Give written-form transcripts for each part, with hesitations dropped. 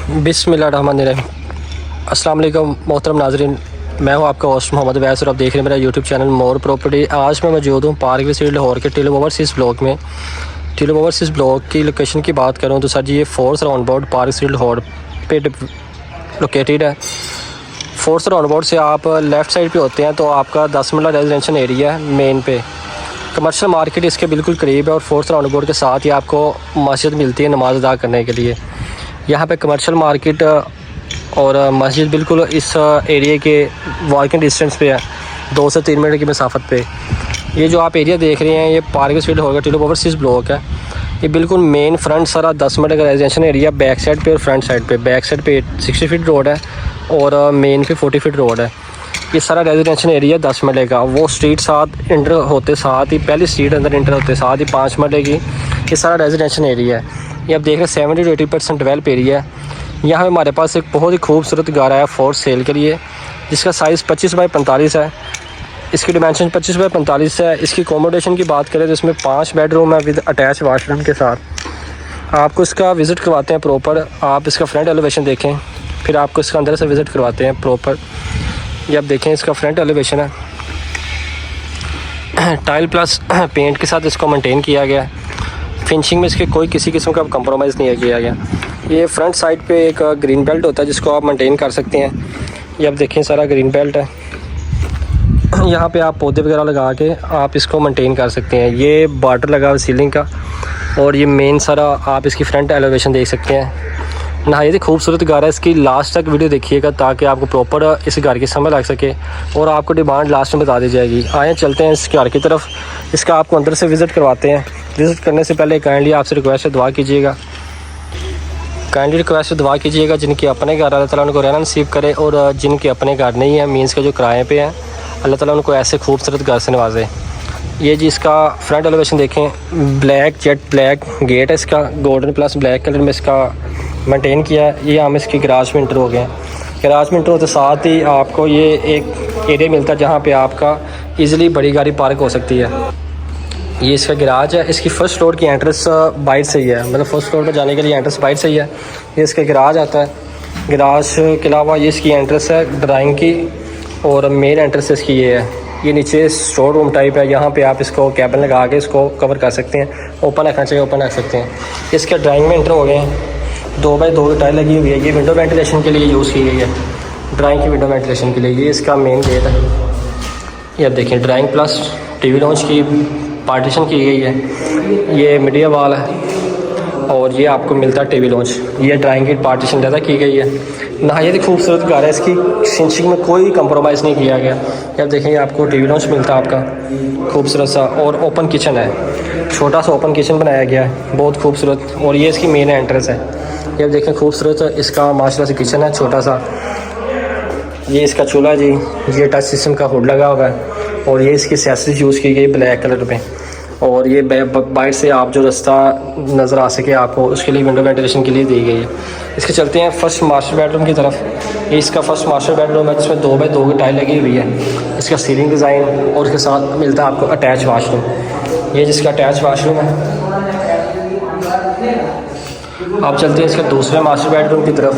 बिस्मिल्लाहिर्रहमानिर्रहीम। अस्सलाम वालेकुम मोहतरम नाज़रीन, मैं हूं आपका होस्ट मोहम्मद वैस और आप देख रहे हैं मेरा यूट्यूब चैनल मोर प्रॉपर्टी। आज मैं मौजूद हूं पार्क वे स्ट्रीट लाहौर के टिलो ओवरसीज़ ब्लॉक में। टिलो ओवरसीज़ ब्लॉक की लोकेशन की बात करूं तो सर जी ये fourth round about park street Lahore पे लोकेटेड है। फोर्थ राउंड अबाउट से आप लेफ़्ट साइड पे होते हैं तो आपका 10 मिनट रेजिडेंशियल एरिया है। मेन पे कमर्शियल मार्केट इसके बिल्कुल करीब है और फोर्थ राउंड अबाउट के साथ ही आपको मस्जिद मिलती है नमाज अदा करने के लिए। यहाँ पे कमर्शियल मार्केट और मस्जिद बिल्कुल इस एरिया के वॉकिंग डिस्टेंस पे है, 2 से 3 मिनट की मसाफत पे। ये जो आप एरिया देख रहे हैं ये पार्क स्ट्रीट होगा टिलो ओवरसीज़ ब्लॉक है। ये बिल्कुल मेन फ्रंट सारा 10 मिनट का रेजिडेंशियल एरिया, बैक साइड पे और फ्रंट साइड पे। बैक साइड पे 60 फीट रोड है और मेन पे 40 फीट रोड है। ये सारा रेजिडेंशियल एरिया 10 मिले का। वो स्ट्रीट साथ इंटर होते साथ ही पहली स्ट्रीट अंदर इंटर होते साथ ही 5 मिले की ये सारा रेजिडेंशियल एरिया है। ये आप देख रहे हैं 70 to 80% डेवलप एरिया है। यहाँ पे हमारे पास एक बहुत ही खूबसूरत घर है फॉर सेल के लिए, जिसका साइज़ 25 बाई 45 है। इसकी डिमेंशन 25 बाई 45 है। इसकी अकोमोडेशन की बात करें तो इसमें 5 बेडरूम है विद अटैच वाशरूम के साथ। आपको इसका विज़िट करवाते हैं प्रॉपर। आप इसका फ्रंट एलिवेशन देखें, फिर आपको इसका अंदर से विज़िट करवाते हैं प्रॉपर। ये आप देखें इसका फ्रंट एलिवेशन है, टाइल प्लस पेंट के साथ इसको मेंटेन किया गया है। फिनिशिंग में इसके कोई किसी किस्म का कंप्रोमाइज़ नहीं किया गया। ये फ्रंट साइड पे एक ग्रीन बेल्ट होता है जिसको आप मेंटेन कर सकते हैं। ये आप देखें सारा ग्रीन बेल्ट है। यहाँ पे आप पौधे वगैरह लगा के आप इसको मेंटेन कर सकते हैं। ये बॉर्डर लगा हुआ सीलिंग का और ये मेन सारा आप इसकी फ्रंट एलिवेशन देख सकते हैं। नहायत ही खूबसूरत घर है। इसकी लास्ट तक वीडियो देखिएगा ताकि आपको प्रॉपर इस घर की समझ लग सके और आपको डिमांड लास्ट में बता दी जाएगी। आए चलते हैं इस घर की तरफ, इसका आपको अंदर से विज़िट करवाते हैं। विज़िट करने से पहले काइंडली आपसे रिक्वेस्ट है दुआ कीजिएगा। काइंडली रिक्वेस्ट है दुआ कीजिएगा जिनके अपने घर अल्लाह ताला उनको रहना नसीब करे और जिनके अपने घर नहीं है मीन्स के जो किराए पे हैं अल्लाह ताला उनको ऐसे खूबसूरत घर से नवाजे। ये जी इसका फ्रंट एलिवेशन देखें, ब्लैक जेट ब्लैक गेट है इसका, गोल्डन प्लस ब्लैक कलर में इसका मेंटेन किया है। ये हम इसकी गराज में इंटर हो गए हैं। गराज में इंटर होते साथ ही आपको ये एक एरिया मिलता है जहाँ पे आपका इजीली बड़ी गाड़ी पार्क हो सकती है। ये इसका गराज है। इसकी फ़र्स्ट फ्लोर की एंट्रेंस बाइट से ही है, मतलब फर्स्ट फ्लोर पर जाने के लिए एंट्रेंस बाइट से ही है। ये इसका गराज आता है। गराज के अलावा ये इसकी एंट्रेंस है ड्राइंग की और मेन एंट्रेंस इसकी ये है। ये नीचे स्टोर रूम टाइप है, यहाँ पे आप इसको कैबिन लगा के इसको कवर कर सकते हैं। ओपन रखना चाहिए ओपन रख सकते हैं। इसके ड्राइंग में इंटर हो गए हैं। 2 बाई 2 की टाइल लगी हुई है। ये विंडो वेंटिलेशन के लिए यूज़ की गई है, ड्राइंग की विंडो वेंटिलेशन के लिए। ये इसका मेन गेट है। ये आप देखिए ड्राइंग प्लस टीवी लॉन्च की पार्टीशन की गई है। ये मीडिया वाल है और ये आपको मिलता है टीवी लॉन्च। ये ड्राइंग की पार्टीशन ज़्यादा की गई है। नहायत ही खूबसूरत घर है। इसकी फिनिशिंग में कोई कंप्रोमाइज़ नहीं किया गया। अब देखेंगे आपको टीवी लॉन्च मिलता है आपका खूबसूरत सा, और ओपन किचन है, छोटा सा ओपन किचन बनाया गया है बहुत खूबसूरत। और ये इसकी मेन एंट्रेंस है। ये देखें खूबसूरत इसका माशाल्लाह से किचन है छोटा सा। ये इसका चूल्हा जी, ये टच सिस्टम का हुड लगा हुआ है और ये इसकी एक्सेसरीज यूज़ की गई ब्लैक कलर में। और ये बाहर से आप जो रास्ता नज़र आ सके आपको उसके लिए विंडो वेंटिलेशन के लिए दी गई है। इसके चलते हैं फर्स्ट मास्टर बेडरूम की तरफ। ये इसका फर्स्ट मास्टर बेडरूम है जिसमें 2 बाई 2 की टाइल लगी हुई है। इसका सीलिंग डिज़ाइन और उसके साथ मिलता है आपको अटैच वाशरूम। ये जिसका अटैच वाशरूम है। आप चलते हैं इसके दूसरे मास्टर बेडरूम की तरफ।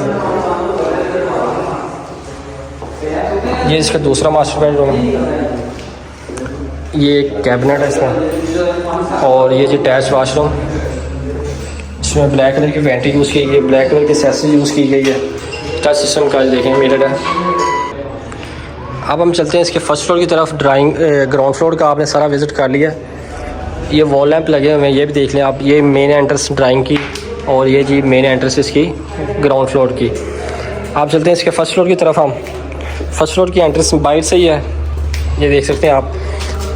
ये इसका दूसरा मास्टर बेडरूम है। ये कैबिनेट है इसमें और ये जो अटैच वाशरूम, इसमें ब्लैक कलर की वेंटी यूज़ की गई है, ब्लैक कलर की एक्सेसरी यूज़ की गई है। टच सिस्टम का देखें मिरर है। अब हम चलते हैं इसके फर्स्ट फ्लोर की तरफ। ग्राउंड फ्लोर का आपने सारा विज़िट कर लिया। ये वॉल लैंप लगे हुए हैं, ये भी देख लें आप। ये मेन एंट्रेंस ड्राइंग की और ये जी मेन एंट्रेंस इसकी ग्राउंड फ्लोर की। आप चलते हैं इसके फर्स्ट फ्लोर की तरफ। हम फर्स्ट फ्लोर की एंट्रेंस बाहर से ही है, ये देख सकते हैं आप।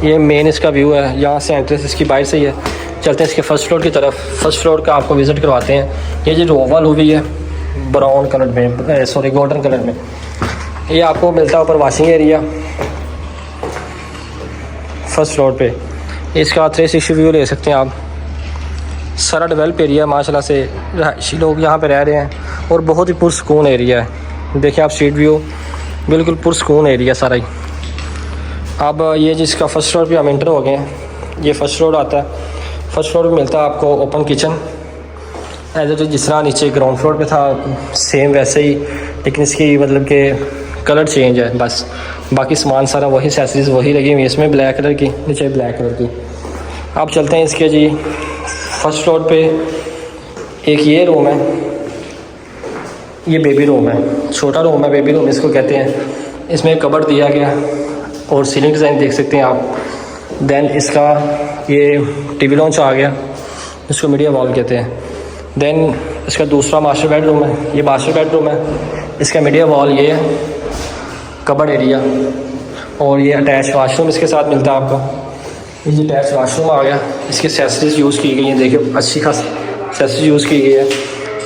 ये मेन इसका व्यू है, यहाँ से एंट्रेंस इसकी बाहर से ही है। चलते हैं इसके फर्स्ट फ्लोर की तरफ। फर्स्ट फ्लोर का आपको विज़िट करवाते हैं। ये जो ओवल हुई है ब्राउन कलर में, सॉरी गोल्डन कलर में, ये आपको मिलता है ऊपर वॉशिंग एरिया फर्स्ट फ्लोर पे। इसका 360 व्यू ले सकते हैं आप। सारा डेवलप एरिया माशाल्लाह से, रहायशी लोग यहाँ पे रह रहे हैं और बहुत ही पुरसकून एरिया है। देखिए आप स्ट्रीट व्यू, बिल्कुल पुरसकून एरिया सारा ही। अब ये जिसका फर्स्ट फ्लोर पे हम इंटर हो गए हैं। ये फर्स्ट फ्लोर आता है। फर्स्ट फ्लोर पे मिलता है आपको ओपन किचन एज तो जिस तरह नीचे ग्राउंड फ्लोर पे था सेम वैसे ही, लेकिन इसकी मतलब कि कलर चेंज है बस, बाकी सामान सारा वही, एक्सेसरीज वही लगी हुई है इसमें ब्लैक कलर की, नीचे ब्लैक कलर की। आप चलते हैं इसके जी फर्स्ट फ्लोर पे। एक ये रूम है, ये बेबी रूम है, छोटा रूम है, बेबी रूम इसको कहते हैं। इसमें कबर्ड दिया गया और सीलिंग डिज़ाइन देख सकते हैं आप। देन इसका ये टीवी लॉन्च आ गया, इसको मीडिया वॉल कहते हैं। देन इसका दूसरा मास्टर बेडरूम है, ये मास्टर बेडरूम है, इसका मीडिया वॉल ये है, कबर्ड एरिया, और ये अटैच वाशरूम इसके साथ मिलता है आपको। ये अटैच वाशरूम आ गया, इसकी एक्सेसरीज यूज़ की गई हैं, देखिए अच्छी खास एक्सेसरीज यूज़ की गई है,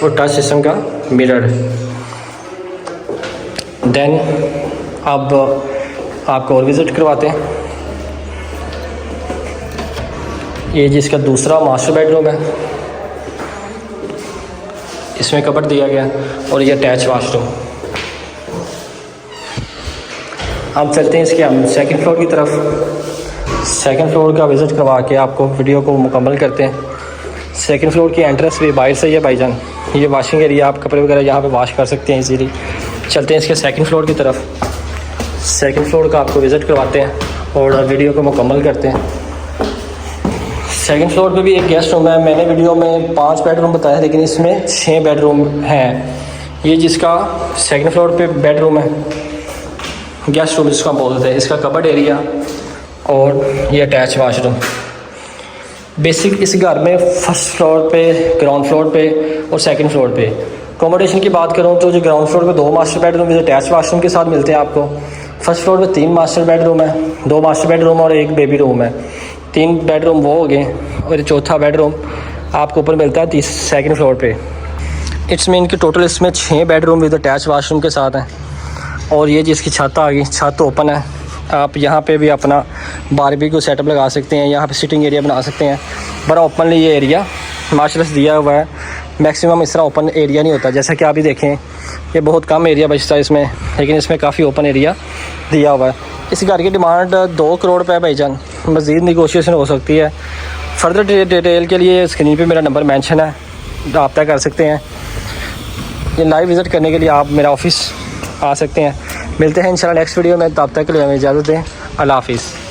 और टच सिस्टम का मिरर। देन अब आपको और विज़िट करवाते हैं। ये जिसका दूसरा मास्टर बेडरूम है, इसमें कबर्ड दिया गया, और ये अटैच वाशरूम। अब चलते हैं इसके हम सेकंड फ्लोर की तरफ। सेकंड फ्लोर का विज़िट करवा के आपको वीडियो को मुकम्मल करते हैं। सेकंड फ्लोर की एंट्रेंस भी बाहर से ही है भाईजान, ये वॉशिंग एरिया, आप कपड़े वगैरह यहाँ पे वॉश कर सकते हैं इजीली। चलते हैं इसके सेकंड फ्लोर की तरफ। सेकंड फ्लोर का आपको विज़िट करवाते हैं और वीडियो को मुकम्मल करते हैं। सेकंड फ्लोर पे भी एक गेस्ट रूम है। मैंने वीडियो में 5 बेडरूम बताया, लेकिन इसमें 6 बेडरूम हैं। ये जिसका सेकंड फ्लोर पे बेडरूम है, गेस्ट रूम जिसको हम बोलते हैं, इसका कबर्ड एरिया और ये अटैच वाशरूम। बेसिक इस घर में फर्स्ट फ्लोर पे, ग्राउंड फ्लोर पे और सेकंड फ्लोर पे अकोमोडेशन की बात करूँ तो जो ग्राउंड फ्लोर पे 2 master bedroom with attach washroom के साथ मिलते हैं आपको। फर्स्ट फ्लोर पे 3 मास्टर बेडरूम है, 2 मास्टर बेडरूम और 1 बेबी रूम है। 3 बेडरूम वो हो गए, और चौथा बेडरूम आपको ऊपर मिलता है सेकंड फ्लोर पे। इट्स मीन कि टोटल इसमें 6 बेडरूम विद अटैच वाशरूम के साथ हैं। और ये जिसकी छत आ गई, छत ओपन है, आप यहाँ पे भी अपना बारबेक्यू सेटअप लगा सकते हैं, यहाँ पे सिटिंग एरिया बना सकते हैं। बड़ा ओपनली ये एरिया माशाल्लाह से दिया हुआ है। मैक्सिमम इस तरह ओपन एरिया नहीं होता, जैसा कि आप भी देखें ये बहुत कम एरिया बचता है इसमें, लेकिन इसमें काफ़ी ओपन एरिया दिया हुआ है। इस घर की डिमांड 2 करोड़ रुपये है भाईजान, मज़ीद निगोशिएशन हो सकती है। फर्दर डिटेल के लिए स्क्रीन पे मेरा नंबर मेंशन है, रब्ता कर सकते हैं। ये लाइव विज़िट करने के लिए आप मेरा ऑफिस आ सकते हैं। मिलते हैं इंशाल्लाह नेक्स्ट वीडियो में, तब तक के लिए हमें इजाज़त दें। अल्लाह हाफिज़।